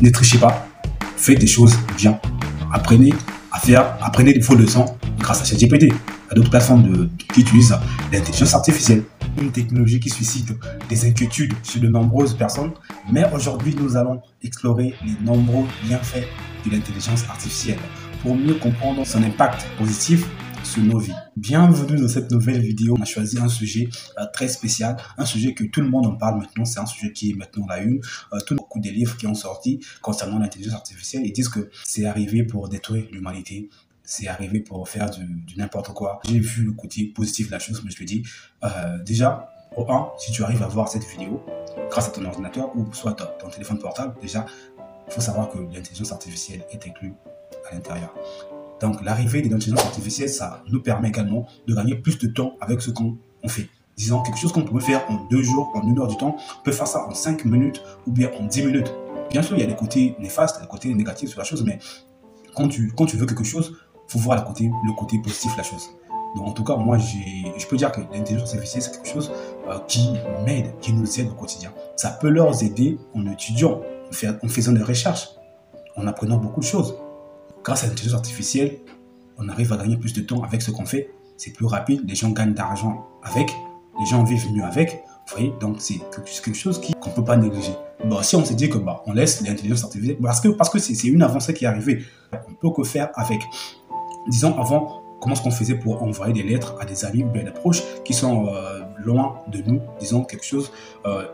Ne trichez pas, faites des choses bien. Apprenez vos leçons grâce à ChatGPT. Il y a d'autres plateformes qui utilisent l'intelligence artificielle. Une technologie qui suscite des inquiétudes chez de nombreuses personnes, mais aujourd'hui nous allons explorer les nombreux bienfaits de l'intelligence artificielle pour mieux comprendre son impact positif sur nos vies. Bienvenue dans cette nouvelle vidéo. On a choisi un sujet très spécial, un sujet que tout le monde en parle maintenant. C'est un sujet qui est maintenant la une. Beaucoup des livres qui ont sorti concernant l'intelligence artificielle, ils disent que c'est arrivé pour détruire l'humanité. C'est arrivé pour faire du n'importe quoi. J'ai vu le côté positif de la chose, mais je me dis, déjà, au 1, si tu arrives à voir cette vidéo grâce à ton ordinateur ou soit ton téléphone portable, déjà, il faut savoir que l'intelligence artificielle est inclue à l'intérieur. Donc, l'arrivée de l'intelligence artificielle, ça nous permet également de gagner plus de temps avec ce qu'on fait. Disons, quelque chose qu'on pouvait faire en 2 jours, en 1 heure du temps, on peut faire ça en 5 minutes ou bien en 10 minutes. Bien sûr, il y a des côtés néfastes, des côtés négatifs sur la chose, mais quand tu veux quelque chose, il faut voir le côté positif de la chose. Donc, en tout cas, moi, je peux dire que l'intelligence artificielle, c'est quelque chose qui m'aide, qui nous aide au quotidien. Ça peut leur aider en étudiant, en faisant des recherches, en apprenant beaucoup de choses. Grâce à l'intelligence artificielle, on arrive à gagner plus de temps avec ce qu'on fait. C'est plus rapide, les gens gagnent d'argent avec, les gens vivent mieux avec. Vous voyez, donc c'est quelque chose qu'on ne peut pas négliger. Bon, si on se dit que on laisse l'intelligence artificielle, parce que c'est une avancée qui est arrivée, on ne peut que faire avec. Disons, avant, comment est-ce qu'on faisait pour envoyer des lettres à des amis ou bien des proches qui sont loin de nous, disons quelque chose,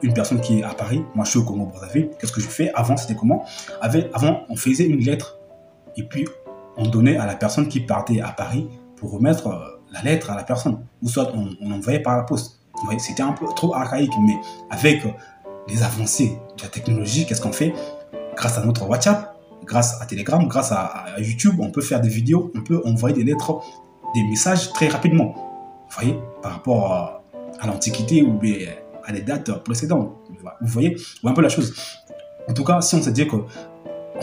une personne qui est à Paris, moi je suis au Congo-Brazzaville, qu'est-ce que je fais? Avant, c'était comment? Avant, on faisait une lettre et puis on donnait à la personne qui partait à Paris pour remettre la lettre à la personne, ou soit on envoyait par la poste. C'était un peu trop archaïque, mais avec les avancées de la technologie, qu'est-ce qu'on fait? Grâce à notre WhatsApp, grâce à Telegram, grâce à YouTube, on peut faire des vidéos, on peut envoyer des lettres, des messages très rapidement. Vous voyez, par rapport à l'Antiquité ou bien à des dates précédentes. Vous voyez un peu la chose. En tout cas, si on se dit qu'on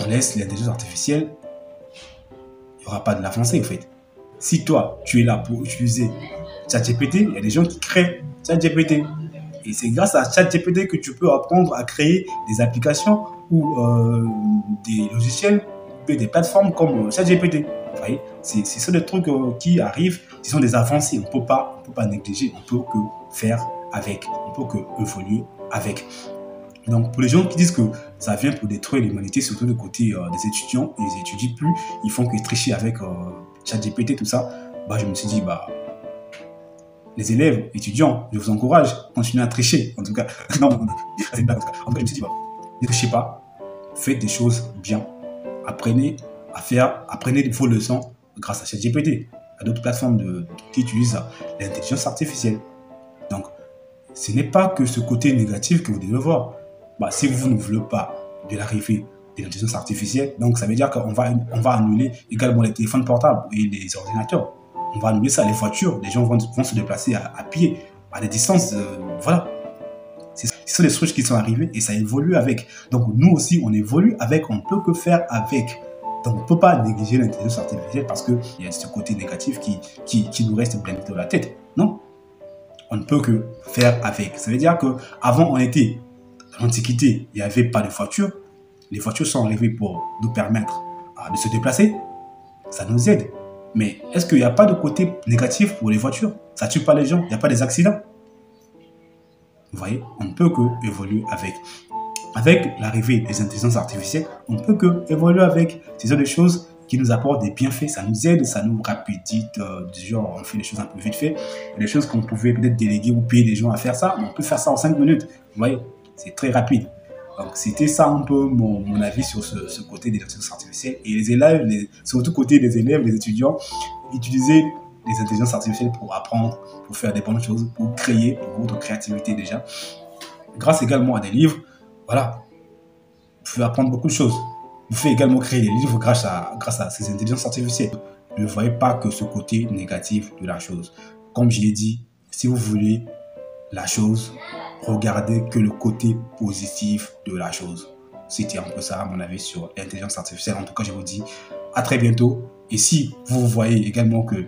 laisse l'intelligence artificielle, il n'y aura pas de l'avancée en fait. Si toi, tu es là pour utiliser ChatGPT, il y a des gens qui créent ChatGPT. Et c'est grâce à ChatGPT que tu peux apprendre à créer des applications ou des logiciels, des plateformes comme ChatGPT. Vous voyez, c'est des trucs qui arrivent, ce sont des avancées. On ne peut pas négliger, on ne peut que faire avec, on ne peut que évoluer avec. Donc, pour les gens qui disent que ça vient pour détruire l'humanité, surtout du côté des étudiants, ils n'étudient plus, ils font que tricher avec ChatGPT, tout ça, je me suis dit, les élèves, étudiants, je vous encourage, continuez à tricher, en tout cas. Non, c'est une blague, en tout cas. En tout cas, je me suis dit, ne trichez pas, faites des choses bien, apprenez vos leçons grâce à ChatGPT. Il y a d'autres plateformes qui utilisent l'intelligence artificielle. Donc, ce n'est pas que ce côté négatif que vous devez voir. Si vous ne voulez pas de l'arrivée de l'intelligence artificielle, donc ça veut dire qu'on va annuler également les téléphones portables et les ordinateurs. On va annuler ça, les voitures, les gens vont se déplacer à pied, à des distances, voilà. Ce sont des choses qui sont arrivées et ça évolue avec. Donc nous aussi, on évolue avec, on ne peut que faire avec. Donc on ne peut pas négliger l'intelligence artificielle parce qu'il y a ce côté négatif qui nous reste plein de la tête. Non, on ne peut que faire avec. Ça veut dire qu'avant, on était dans l'Antiquité, il n'y avait pas de voiture. Les voitures sont arrivées pour nous permettre de se déplacer. Ça nous aide. Mais est-ce qu'il n'y a pas de côté négatif pour les voitures? Ça ne tue pas les gens, il n'y a pas des accidents. Vous voyez, on ne peut que évoluer avec. Avec l'arrivée des intelligences artificielles, on ne peut que évoluer avec. Ce sont des choses qui nous apportent des bienfaits, ça nous aide, ça nous rapidite, du genre on fait les choses un peu vite fait. Il y a des choses qu'on pouvait peut-être déléguer ou payer des gens à faire ça, on peut faire ça en 5 minutes. Vous voyez, c'est très rapide. Donc c'était ça un peu mon avis sur ce côté des intelligences artificielles. Et les élèves, surtout côté des élèves, les étudiants, utiliser les intelligences artificielles pour apprendre, pour faire des bonnes choses, pour créer, pour votre créativité déjà. Grâce également à des livres, voilà, vous pouvez apprendre beaucoup de choses. Vous pouvez également créer des livres grâce à ces intelligences artificielles. Ne voyez pas que ce côté négatif de la chose. Comme je l'ai dit, si vous voulez la chose, regardez que le côté positif de la chose. C'était un peu ça, à mon avis, sur l'intelligence artificielle. En tout cas, je vous dis à très bientôt. Et si vous voyez également que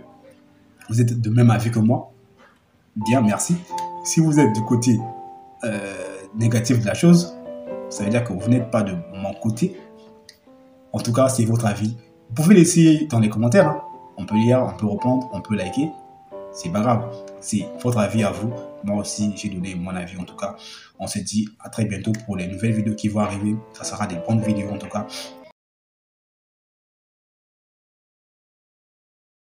vous êtes de même avis que moi, bien, merci. Si vous êtes du côté négatif de la chose, Ça veut dire que vous n'êtes pas de mon côté. En tout cas, c'est votre avis. Vous pouvez laisser dans les commentaires. Hein. On peut lire, on peut répondre, on peut liker. C'est pas grave. C'est votre avis à vous. Moi aussi, j'ai donné mon avis. En tout cas, on se dit à très bientôt pour les nouvelles vidéos qui vont arriver. Ça sera des bonnes vidéos en tout cas.